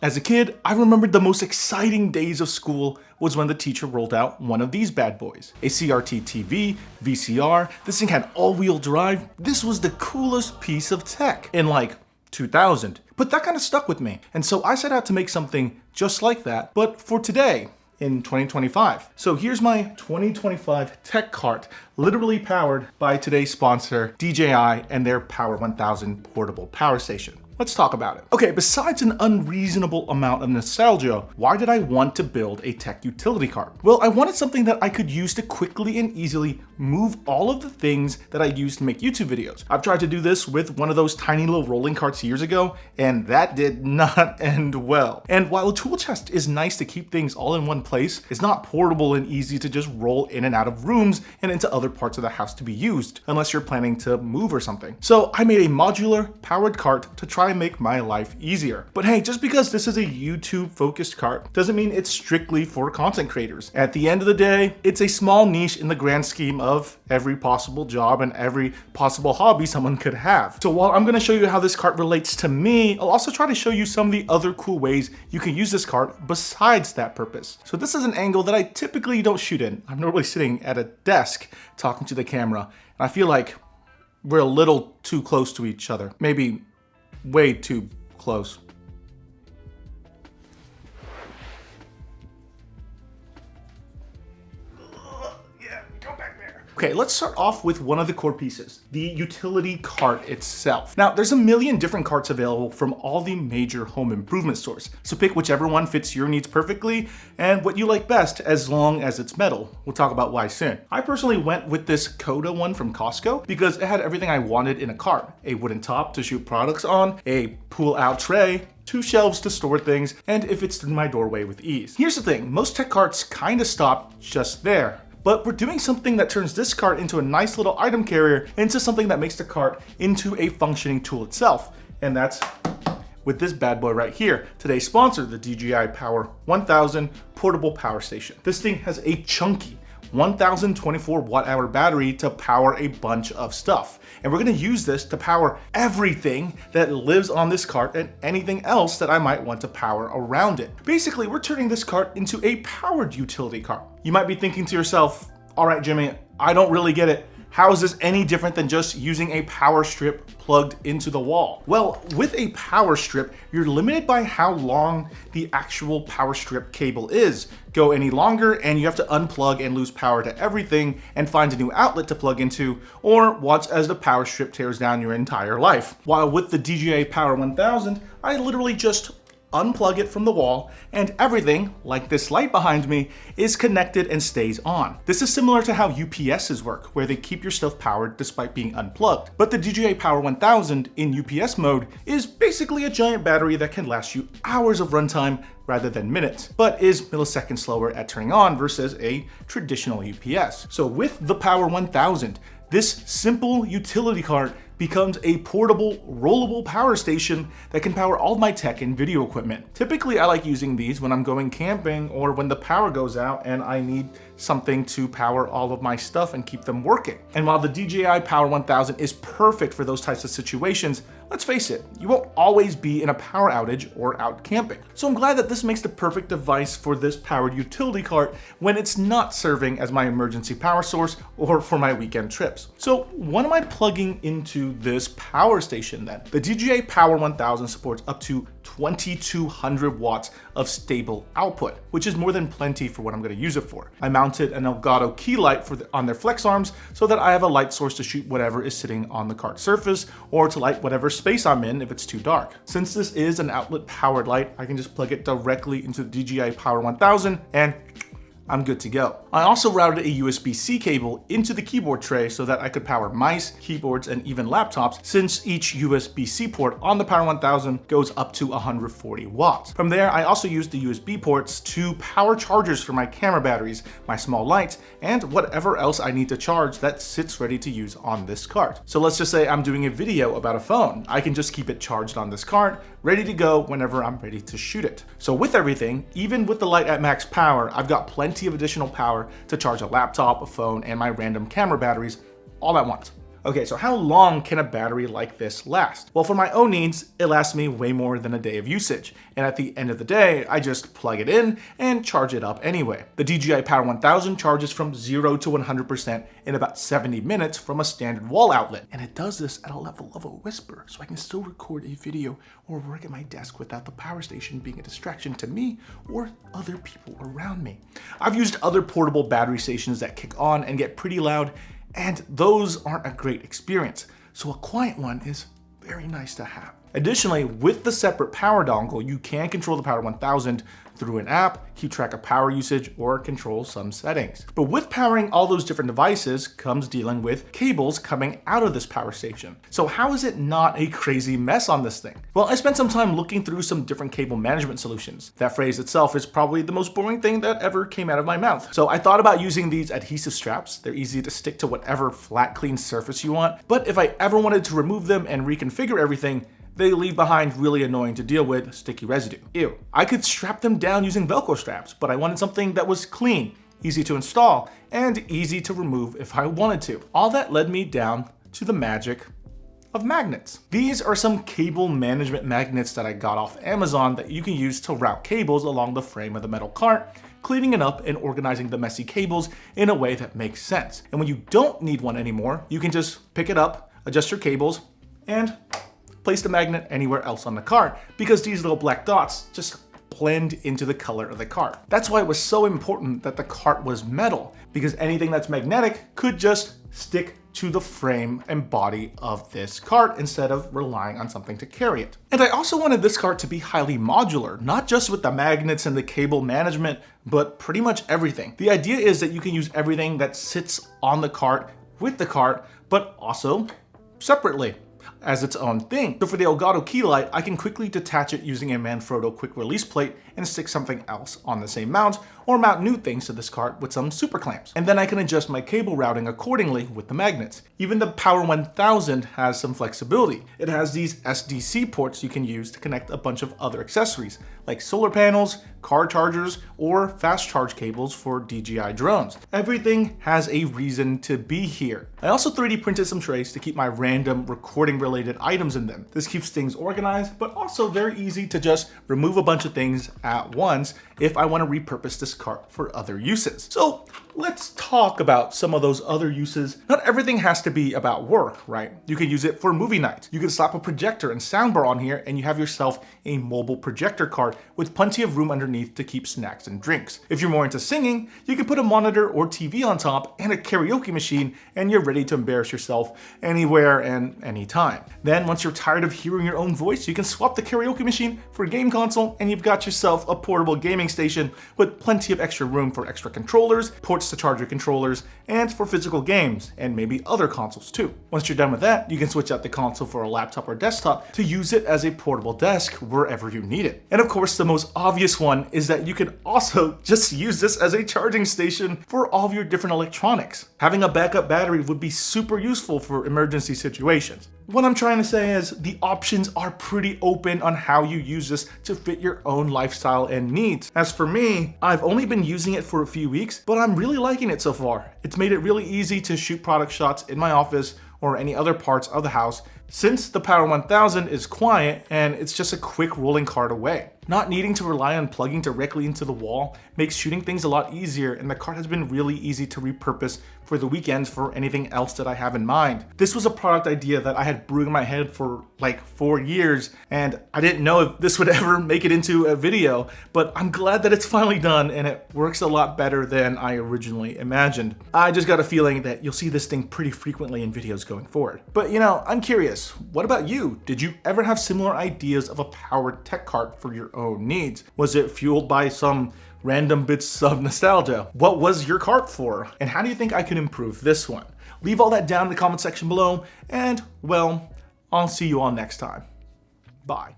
As a kid, I remembered the most exciting days of school was when the teacher rolled out one of these bad boys. A CRT TV, VCR, this thing had all-wheel drive. This was the coolest piece of tech in like 2000. But that kind of stuck with me. And so I set out to make something just like that, but for today, in 2025. So here's my 2025 tech cart, literally powered by today's sponsor, DJI, and their Power 1000 portable power station. Let's talk about it. Okay, besides an unreasonable amount of nostalgia, why did I want to build a tech utility cart? Well, I wanted something that I could use to quickly and easily move all of the things that I use to make YouTube videos. I've tried to do this with one of those tiny little rolling carts years ago, and that did not end well. And while a tool chest is nice to keep things all in one place, it's not portable and easy to just roll in and out of rooms and into other parts of the house to be used, unless you're planning to move or something. So I made a modular powered cart to try and make my life easier. But hey, just because this is a YouTube focused cart doesn't mean it's strictly for content creators. At the end of the day, it's a small niche in the grand scheme of every possible job and every possible hobby someone could have. So while I'm going to show you how this cart relates to me, I'll also try to show you some of the other cool ways you can use this cart besides that purpose. So this is an angle that I typically don't shoot in. I'm normally sitting at a desk talking to the camera, and I feel like we're a little too close to each other. Maybe way too close. Okay, let's start off with one of the core pieces, the utility cart itself. Now, there's a million different carts available from all the major home improvement stores. So pick whichever one fits your needs perfectly and what you like best, as long as it's metal. We'll talk about why soon. I personally went with this Coda one from Costco because it had everything I wanted in a cart. A wooden top to shoot products on, a pull-out tray, 2 shelves to store things, and it fits through my doorway with ease. Here's the thing, most tech carts kind of stop just there. But we're doing something that turns this cart into a nice little item carrier into something that makes the cart into a functioning tool itself. And that's with this bad boy right here. Today's sponsor, the DJI Power 1000 portable power station. This thing has a chunky 1024 watt-hour battery to power a bunch of stuff. And we're gonna use this to power everything that lives on this cart and anything else that I might want to power around it. Basically, we're turning this cart into a powered utility cart. You might be thinking to yourself, all right, Jimmy, I don't really get it. How is this any different than just using a power strip plugged into the wall? Well, with a power strip, you're limited by how long the actual power strip cable is. Go any longer and you have to unplug and lose power to everything and find a new outlet to plug into, or watch as the power strip tears down your entire life. While with the DJI Power 1000, I literally just unplug it from the wall, and everything, like this light behind me, is connected and stays on. This is similar to how UPSs work, where they keep your stuff powered despite being unplugged. But the DJI Power 1000 in UPS mode is basically a giant battery that can last you hours of runtime rather than minutes, but is milliseconds slower at turning on versus a traditional UPS. So with the Power 1000, this simple utility cart becomes a portable, rollable power station that can power all of my tech and video equipment. Typically, I like using these when I'm going camping or when the power goes out and I need something to power all of my stuff and keep them working. And while the DJI Power 1000 is perfect for those types of situations, let's face it, you won't always be in a power outage or out camping. So I'm glad that this makes the perfect device for this powered utility cart when it's not serving as my emergency power source or for my weekend trips. So what am I plugging into this power station then? The DJI Power 1000 supports up to 2200 watts of stable output, which is more than plenty for what I'm going to use it for. I mounted an Elgato key light on their flex arms so that I have a light source to shoot whatever is sitting on the cart surface or to light whatever space I'm in if it's too dark. Since this is an outlet powered light, I can just plug it directly into the DJI Power 1000 and I'm good to go. I also routed a USB-C cable into the keyboard tray so that I could power mice, keyboards, and even laptops, since each USB-C port on the Power 1000 goes up to 140 watts. From there, I also used the USB ports to power chargers for my camera batteries, my small lights, and whatever else I need to charge that sits ready to use on this cart. So let's just say I'm doing a video about a phone. I can just keep it charged on this cart, ready to go whenever I'm ready to shoot it. So with everything, even with the light at max power, I've got plenty of additional power to charge a laptop, a phone, and my random camera batteries all at once. Okay, so how long can a battery like this last? Well, for my own needs, it lasts me way more than a day of usage. And at the end of the day, I just plug it in and charge it up anyway. The DJI Power 1000 charges from 0 to 100% in about 70 minutes from a standard wall outlet. And it does this at a level of a whisper, so I can still record a video or work at my desk without the power station being a distraction to me or other people around me. I've used other portable battery stations that kick on and get pretty loud, and those aren't a great experience. So a quiet one is very nice to have. Additionally, with the separate power dongle, you can control the Power 1000 through an app, keep track of power usage, or control some settings. But with powering all those different devices comes dealing with cables coming out of this power station. So how is it not a crazy mess on this thing? Well, I spent some time looking through some different cable management solutions. That phrase itself is probably the most boring thing that ever came out of my mouth. So I thought about using these adhesive straps. They're easy to stick to whatever flat, clean surface you want. But if I ever wanted to remove them and reconfigure everything, they leave behind really annoying to deal with sticky residue. Ew. I could strap them down using Velcro straps, but I wanted something that was clean, easy to install, and easy to remove if I wanted to. All that led me down to the magic of magnets. These are some cable management magnets that I got off Amazon that you can use to route cables along the frame of the metal cart, cleaning it up and organizing the messy cables in a way that makes sense. And when you don't need one anymore, you can just pick it up, adjust your cables, and place the magnet anywhere else on the cart, because these little black dots just blend into the color of the cart. That's why it was so important that the cart was metal, because anything that's magnetic could just stick to the frame and body of this cart instead of relying on something to carry it. And I also wanted this cart to be highly modular, not just with the magnets and the cable management, but pretty much everything. The idea is that you can use everything that sits on the cart with the cart, but also separately as its own thing. So for the Elgato key light, I can quickly detach it using a Manfrotto quick release plate and stick something else on the same mount, or mount new things to this cart with some super clamps. And then I can adjust my cable routing accordingly with the magnets. Even the Power 1000 has some flexibility. It has these SDC ports you can use to connect a bunch of other accessories, like solar panels, car chargers, or fast charge cables for DJI drones. Everything has a reason to be here. I also 3D printed some trays to keep my random recording related items in them. This keeps things organized, but also very easy to just remove a bunch of things at once if I want to repurpose this cart for other uses. So let's talk about some of those other uses. Not everything has to be about work, right? You can use it for movie night. You can slap a projector and soundbar on here and you have yourself a mobile projector cart with plenty of room underneath to keep snacks and drinks. If you're more into singing, you can put a monitor or TV on top and a karaoke machine and you're ready to embarrass yourself anywhere and anytime. Then once you're tired of hearing your own voice, you can swap the karaoke machine for a game console and you've got yourself a portable gaming station with plenty of extra room for extra controllers, ports to charge your controllers, and for physical games, and maybe other consoles too. Once you're done with that, you can switch out the console for a laptop or desktop to use it as a portable desk wherever you need it. And of course, the most obvious one is that you can also just use this as a charging station for all of your different electronics. Having a backup battery would be super useful for emergency situations. What I'm trying to say is the options are pretty open on how you use this to fit your own lifestyle and needs. As for me, I've only been using it for a few weeks, but I'm really liking it so far. It's made it really easy to shoot product shots in my office or any other parts of the house, since the Power 1000 is quiet and it's just a quick rolling cart away. Not needing to rely on plugging directly into the wall makes shooting things a lot easier, and the cart has been really easy to repurpose for the weekends for anything else that I have in mind. This was a product idea that I had brewing in my head for like 4 years, and I didn't know if this would ever make it into a video, but I'm glad that it's finally done and it works a lot better than I originally imagined. I just got a feeling that you'll see this thing pretty frequently in videos going forward. But you know, I'm curious, what about you? Did you ever have similar ideas of a powered tech cart for your own needs? Was it fueled by some random bits of nostalgia? What was your cart for? And how do you think I can improve this one? Leave all that down in the comment section below, and well, I'll see you all next time. Bye.